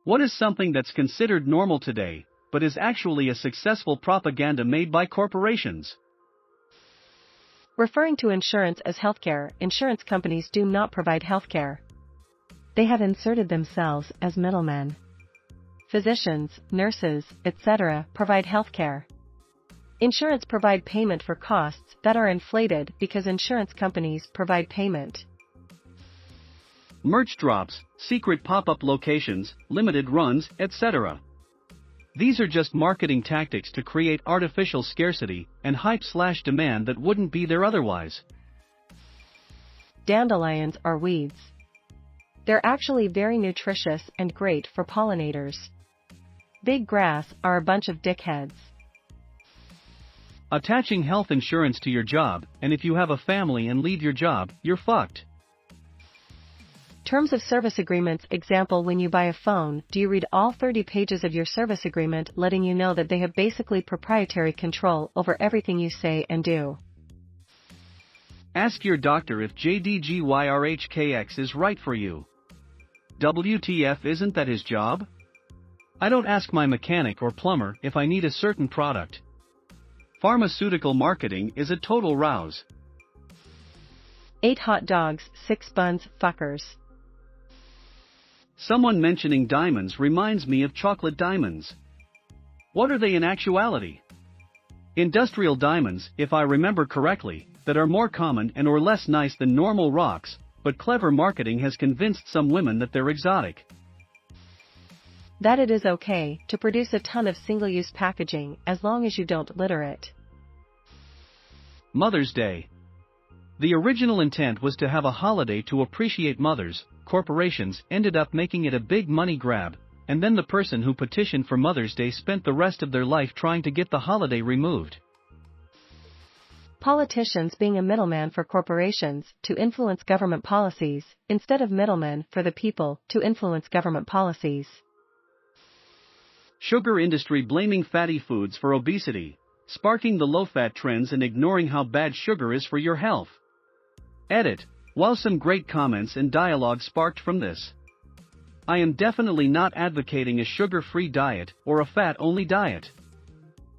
What is something that's considered normal today, but is actually a successful propaganda made by corporations? Referring to insurance as healthcare, insurance companies do not provide healthcare. They have inserted themselves as middlemen. Physicians, nurses, etc. provide healthcare. Insurance provide payment for costs that are inflated because insurance companies provide payment. Merch drops, secret pop-up locations, limited runs, etc. These are just marketing tactics to create artificial scarcity and hype/demand that wouldn't be there otherwise. Dandelions are weeds. They're actually very nutritious and great for pollinators. Big grass are a bunch of dickheads. Attaching health insurance to your job, and if you have a family and leave your job, you're fucked. Terms of service agreements. Example: when you buy a phone, do you read all 30 pages of your service agreement, letting you know that they have basically proprietary control over everything you say and do? Ask your doctor if JDGYRHKX is right for you. WTF, isn't that his job? I don't ask my mechanic or plumber if I need a certain product. Pharmaceutical marketing is a total rouse. 8 hot dogs, 6 buns, fuckers. Someone mentioning diamonds reminds me of chocolate diamonds. What are they in actuality? Industrial diamonds, if I remember correctly, that are more common and or less nice than normal rocks, but clever marketing has convinced some women that they're exotic. That it is okay to produce a ton of single-use packaging as long as you don't litter it. Mother's Day. The original intent was to have a holiday to appreciate mothers. Corporations ended up making it a big money grab, and then the person who petitioned for Mother's Day spent the rest of their life trying to get the holiday removed. Politicians being a middleman for corporations to influence government policies, instead of middlemen for the people to influence government policies. Sugar industry blaming fatty foods for obesity, sparking the low-fat trends and ignoring how bad sugar is for your health. Edit. While some great comments and dialogue sparked from this, I am definitely not advocating a sugar-free diet or a fat-only diet.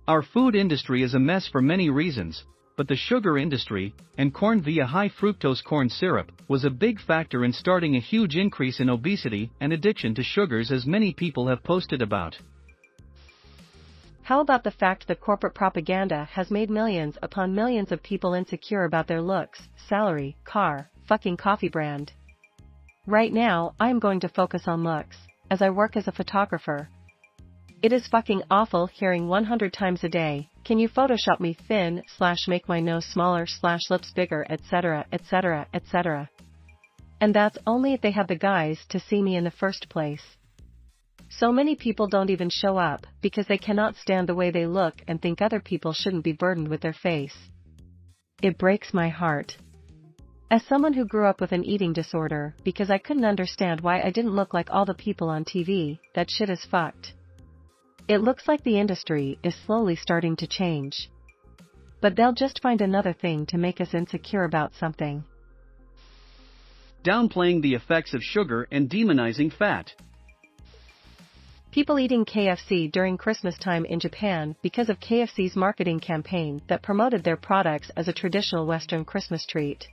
Our food industry is a mess for many reasons, but the sugar industry, and corn via high-fructose corn syrup, was a big factor in starting a huge increase in obesity and addiction to sugars, as many people have posted about. How about the fact that corporate propaganda has made millions upon millions of people insecure about their looks, salary, car, fucking coffee brand? Right now, I am going to focus on looks, as I work as a photographer. It is fucking awful hearing 100 times a day, can you Photoshop me thin, / make my nose smaller / lips bigger, etc, etc, etc. And that's only if they have the guys to see me in the first place. So many people don't even show up because they cannot stand the way they look and think other people shouldn't be burdened with their face. It breaks my heart. As someone who grew up with an eating disorder because I couldn't understand why I didn't look like all the people on TV, that shit is fucked. It looks like the industry is slowly starting to change. But they'll just find another thing to make us insecure about something. Downplaying the effects of sugar and demonizing fat. People eating KFC during Christmas time in Japan because of KFC's marketing campaign that promoted their products as a traditional Western Christmas treat.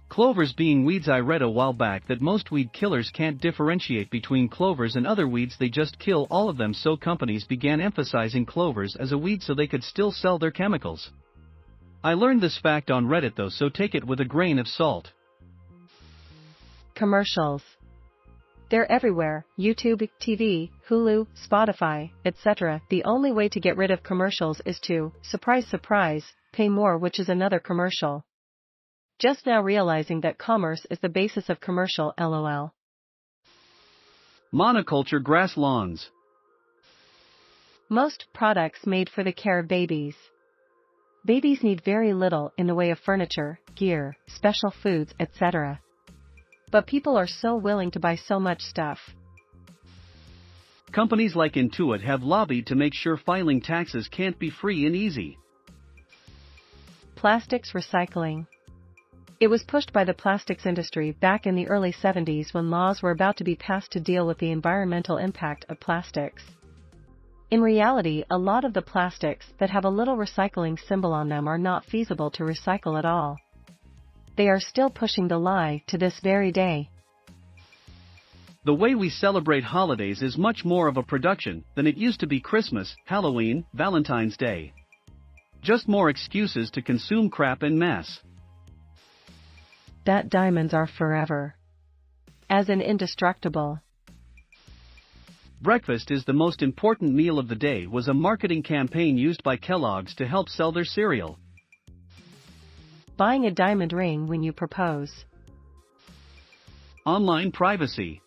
Clovers being weeds. I read a while back that most weed killers can't differentiate between clovers and other weeds, they just kill all of them, so companies began emphasizing clovers as a weed so they could still sell their chemicals. I learned this fact on Reddit though, so take it with a grain of salt. Commercials. They're everywhere: YouTube, TV, Hulu, Spotify, etc. The only way to get rid of commercials is to, surprise surprise, pay more, which is another commercial. Just now realizing that commerce is the basis of commercial, lol. Monoculture grass lawns. Most products made for the care of babies. Babies need very little in the way of furniture, gear, special foods, etc. But people are so willing to buy so much stuff. Companies like Intuit have lobbied to make sure filing taxes can't be free and easy. Plastics recycling. It was pushed by the plastics industry back in the early 70s when laws were about to be passed to deal with the environmental impact of plastics. In reality, a lot of the plastics that have a little recycling symbol on them are not feasible to recycle at all. They are still pushing the lie to this very day. The way we celebrate holidays is much more of a production than it used to be Christmas, Halloween, Valentine's Day. Just more excuses to consume crap en masse. That diamonds are forever. As in indestructible. Breakfast is the most important meal of the day was a marketing campaign used by Kellogg's to help sell their cereal. Buying a diamond ring when you propose. Online privacy.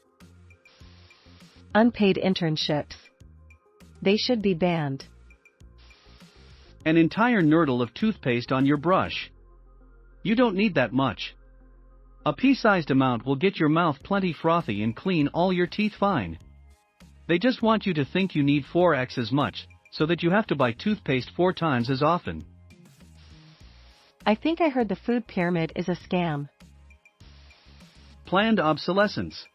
Unpaid internships. They should be banned. An entire nurdle of toothpaste on your brush. You don't need that much. A pea-sized amount will get your mouth plenty frothy and clean all your teeth fine. They just want you to think you need 4x as much, so that you have to buy toothpaste 4 times as often. I think I heard the food pyramid is a scam. Planned obsolescence.